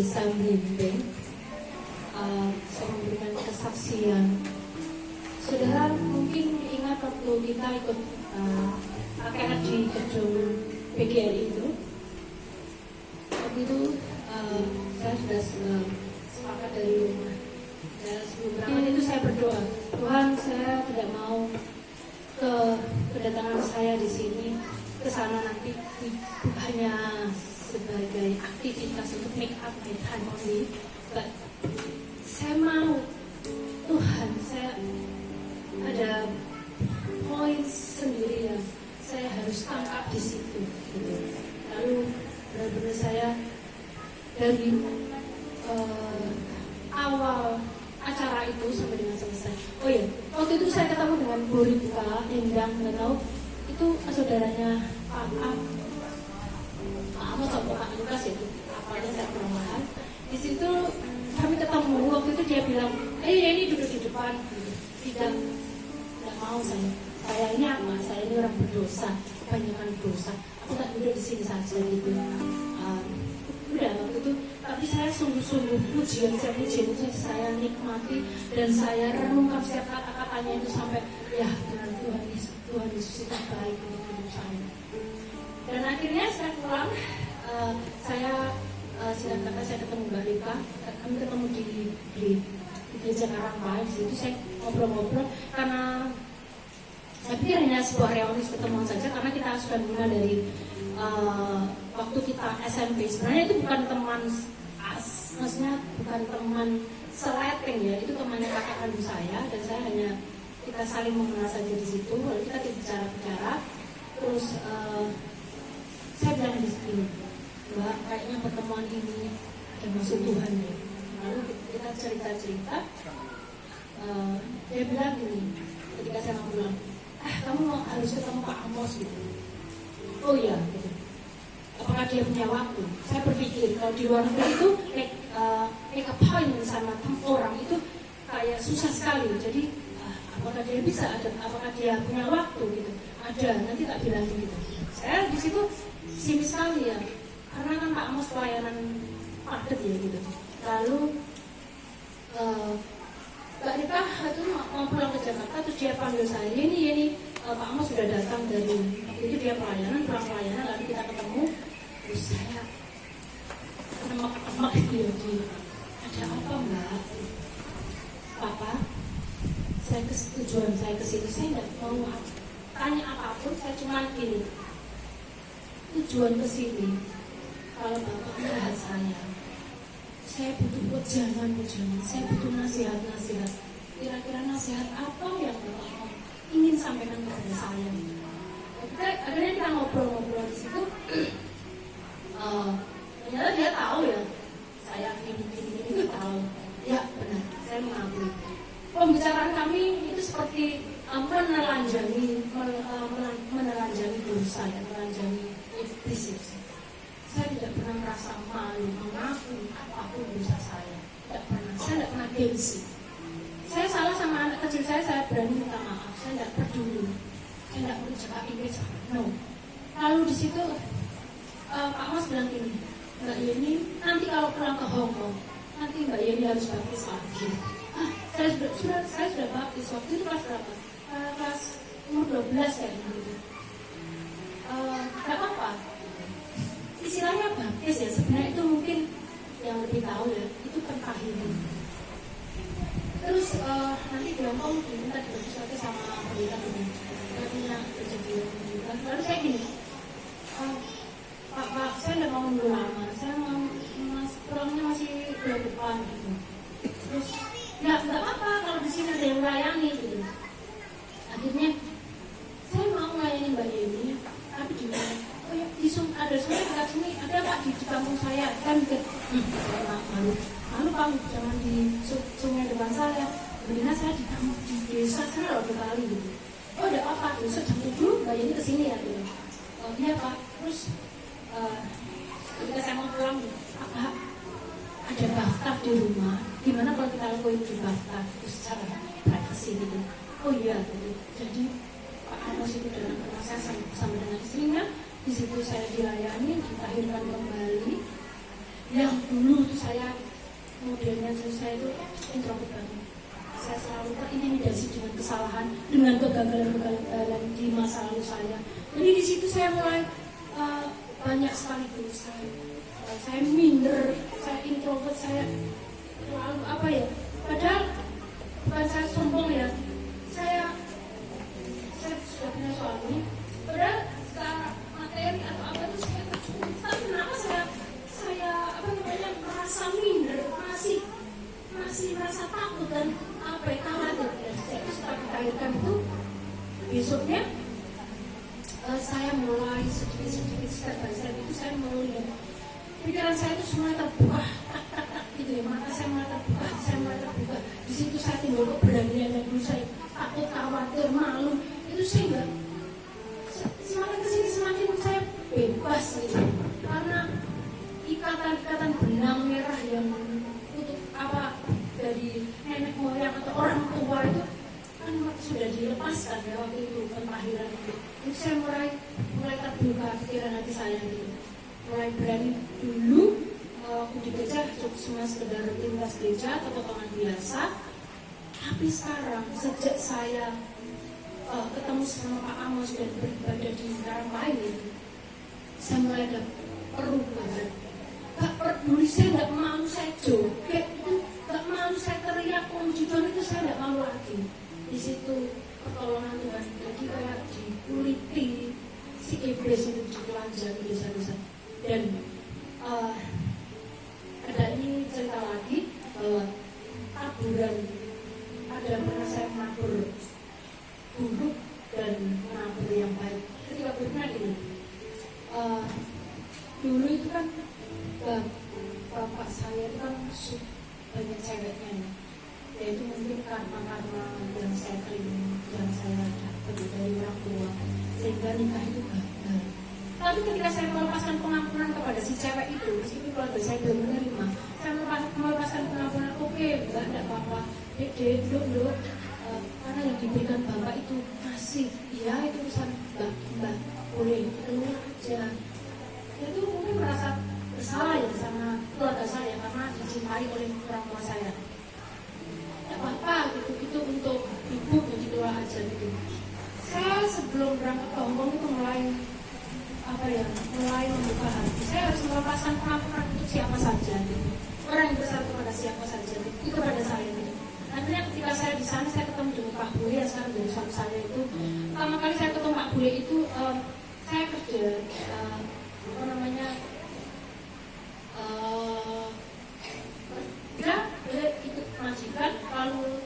bisa membimbing, bisa memberikan kesaksian. Saudara mungkin ingat waktu kita ikut AKR di gedung PGRI itu. Waktu itu saya sudah sepakat dari rumah. Sebelum berangkat itu saya berdoa, Tuhan, saya tidak mau kedatangan saya di sini ke sana nanti hanya sebagai aktivitas untuk make up my time only, but saya mau Tuhan, saya ada poin sendiri yang saya harus tangkap di situ. Gitu. Lalu benar-benar saya dari awal acara itu sampai dengan selesai. Oh ya, waktu itu saya ketemu dengan Bu Rika Endang, nggak tahu itu saudaranya Pak Amos atau Pak Lukas ya, apanya saya perlahan. Di situ kami ketemu, waktu itu dia bilang, ini duduk di depan. Tidak mau saya ini apa? Saya ini orang berdosa, kebanyakan dosa. Aku tak duduk di sini saja gitu. Udah waktu itu, tapi saya sungguh-sungguh pujian saya nikmati dan saya renungkan setiap kata-katanya itu sampai ya Tuhan Yesus itu baik untuk hidup saya. Dan akhirnya saya pulang, singkat kata saya ketemu Mbak Rika, kami ketemu di gereja Karangbae. Di situ saya ngobrol-ngobrol karena saya pikir hanya sebuah reuni ketemuan saja karena kita sudah mengenal dari waktu kita SMP. Sebenarnya itu bukan teman maksudnya bukan teman seleting ya, itu temannya kakak kandung saya dan saya hanya kita saling mengenal saja di situ. Lalu kita bicara-bicara, terus saya bilang di sini, Mbak, kayaknya pertemuan ini ada maksud Tuhan ya. Lalu kita cerita-cerita, dia bilang gini, ketika saya mau bilang, kamu harus ketemu Pak Amos gitu. Oh iya, gitu. Apakah dia punya waktu? Saya berpikir kalau di luar negeri itu make appointment sama orang itu kayak susah sekali. Jadi apakah dia bisa ada? Apakah dia punya waktu gitu? Ada, nanti tak bilang gitu. Saya di situ sinis sekali ya, karena kan Pak Amos pelayanan padat ya gitu. Lalu Mbak Rika itu mau pulang ke Jakarta, terus dia panggil saya, ini Pak Amos sudah datang dari itu dia pulang pelayanan, lalu kita ketemu. Terus saya emak dia, ada apa Mbak? Papa, tujuan saya kesini, saya tidak mau tanya apapun, saya cuma gini, tujuan kesini, kalau Bapak melihat saya butuh wejangan, saya butuh nasihat. Kira-kira nasihat apa yang Bapak ingin sampaikan kepada saya? Akhirnya kita ngobrol di situ. Ternyata dia tahu ya, saya ini itu tahu. Ya benar, saya mengakui. Pembicaraan kami itu seperti menelanjangi dosa dan menelanjangi iblis itu. Saya tidak pernah merasa malu mengaku apapun dosa saya. Saya tidak pernah gengsi. Saya salah sama anak kecil saya berani minta maaf. Saya tidak peduli. Saya tidak perlu cakap Inggris. No. Lalu di situ Pak Mas bilang gini, Mbak Yeni, nanti kalau pulang ke Hong Kong, nanti Mbak Yeni harus baptis lagi. Saya sudah baptis. Waktu itu kelas berapa? Kelas umur 12 kayaknya gitu. Gak apa-apa. Istilahnya baptis ya, sebenarnya itu mungkin yang lebih tahu ya, itu pentahiran. Terus nanti di Hong Kong diminta dibaptis lagi sama pendeta ini. Nantinya terjadi juga. Lalu saya gini, Pak, saya tidak mau nunggu lama. Saya mau pulangnya masih bulan depan gitu. Terus nggak apa-apa kalau di sini ada yang melayani gitu. Akhirnya saya mau melayani Mbak Yeni, tapi di mana? Oh ya, ada sungai dekat sini, ada Pak di kampung saya kan gitu. Malu Pak, jangan di sungai depan saya. Mendingan saya di desa sana loh kali gitu. Oh ada apa? Besok jam 7 Mbak Yeni kesini ya gitu. Oh iya Pak. Terus ketika saya mau pulang, Pak, ada bathtub di rumah. Gimana kalau kita lakuin di bathtub terus secara privacy gitu? Oh iya gitu. Jadi Pak Amos itu dengan rumah saya sama dengan istrinya. Di situ saya dilayani, ditahirkan kembali. Yang dulu itu saya modelnya saya itu introvert banget. Saya selalu terintimidasi dengan kesalahan, dengan kegagalan di masa lalu saya. Jadi di situ saya mulai banyak sekali dosa. Saya minder, saya introvert, saya lalu apa ya? Padahal bukan saya sombong ya. Saya sudah punya suami. Padahal secara materi atau apa itu saya tercukup. Tapi kenapa saya merasa minder, masih merasa takut dan khawatir. Jadi setelah ditahirkan itu besoknya saya mulai sedikit step by step itu saya melihat pikiran saya itu semua terbuka gitu ya, mata saya mulai terbuka. Di situ saya timbul keberanian yang dulu saya takut, khawatir, malu, itu saya enggak. Semakin kesini semakin saya bebas gitu, karena ikatan benang merah yang untuk dari nenek moyang atau orang tua itu kan sudah dilepaskan ya waktu itu pentahiran itu. Jadi saya mulai terbuka pikiran hati saya gitu, mulai berani. Dulu waktu di gereja cuma sekedar rutinitas gereja atau potongan biasa, tapi sekarang sejak saya ketemu sama Pak Amos dan beribadah di Karangpain itu, saya mulai ada perubahan. Gak peduli, saya gak mau saya joget itu, gak mau saya teriak puji Tuhan itu, saya gak mau lagi. Di situ pertolongan Tuhan, jadi kayak dikuliti si iblis itu, ditelanjangi dosa-dosa. Dan ada ini cerita lagi bahwa taburan, ada pernah saya menabur buruk dan menabur yang baik. Ketika pernah ini dulu itu kan bapak saya itu kan banyak ceweknya ya. Yaitu mungkin karena yang saya terima, yang saya dapat dari orang tua, sehingga nikah itu gagal. Tapi ketika saya melepaskan pengampunan kepada si cewek itu, meskipun keluarga saya belum menerima, saya melepaskan pengampunan. Oke, enggak apa-apa, dek, duduk, karena yang diberikan bapak itu masih, iya itu urusan mbak, boleh itu aja. Itu mungkin merasa bersalah ya sama keluarga saya karena dicintai oleh orang tua saya. Tidak apa-apa gitu, itu untuk ibu begitu aja gitu. Saya sebelum berangkat ke Hongkong itu mulai membuka hati. Saya harus melepaskan pengampunan untuk siapa saja gitu. Orang yang besar kepada siapa saja gitu. Itu kepada saya gitu. Akhirnya ketika saya di sana saya ketemu dengan Pak Bule yang sekarang jadi suami saya itu. Pertama kali saya ketemu Pak Bule itu saya kerja dia ikut majikan, lalu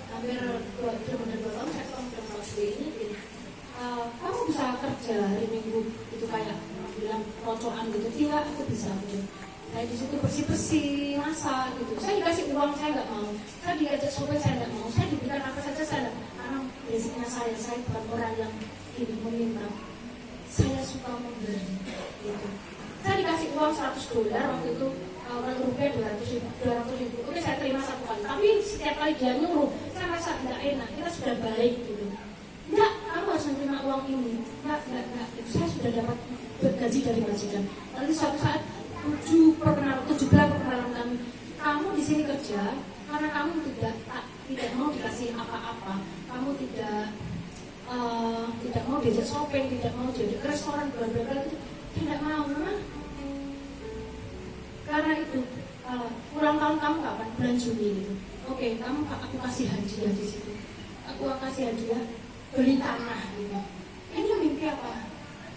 hampir 2 tahun saya ketemu dengan Pak Bule ini gini, kamu bisa kerja hari Minggu itu kayak bilang rocokan gitu. Tidak, aku bisa gitu. Saya di situ bersih-bersih, masak gitu. Saya dikasih uang, saya nggak mau. Saya diajak shopping, saya nggak mau. Saya diberikan apa saja, saya nggak. Karena basicnya saya bukan orang yang ini meminta. Saya suka memberi gitu. Saya dikasih uang $100 waktu itu, kalau rupiah 200 ribu. Oke, saya terima satu kali. Tapi setiap kali dia nyuruh, saya merasa tidak enak. Kita sudah baik gitu. Enggak, kamu harus menerima uang ini. Enggak. Saya sudah dapat gaji dari majikan. Lalu suatu saat 7 bulan perkenalan kami. Kamu di sini kerja karena kamu tidak mau dikasih apa-apa. Kamu tidak mau diajak shopping, tidak mau jadi ke restoran, bla-bla-bla itu tidak mau, memang. Karena itu ulang tahun kamu kapan? Bulan Juni gitu. Oke, aku kasih hadiah di situ. Aku kasih hadiah beli tanah gitu. Ini mimpi apa?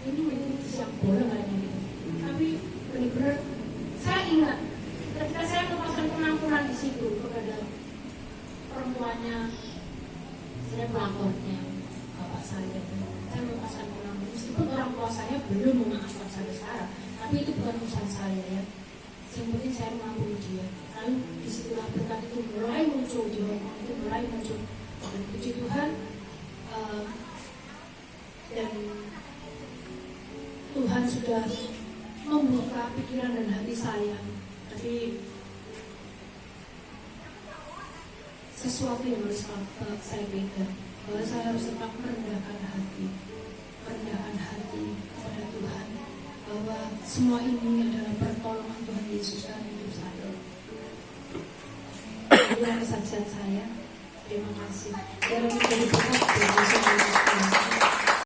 Ini mimpi siang bola kayaknya gitu. Tapi benar-benar saya ingat ketika saya melepaskan pengampunan di situ kepada perempuannya, saya melapornya bapak saya melepaskan pengampunan meskipun orang tua saya belum memaafkan saya sekarang, tapi itu bukan urusan saya ya. Yang penting saya mengampuni dia. Lalu disitulah berkat itu mulai muncul di Hongkong, itu mulai muncul. Dan puji Tuhan, dan Tuhan sudah membuka pikiran dan hati saya. Jadi sesuatu yang harus saya pegang, bahwa saya harus tetap merendahkan hati kepada Tuhan, bahwa semua ini adalah pertolongan Tuhan Yesus. inilah kesaksian saya. Terima kasih. Dalam menjadi berkat bagi semua.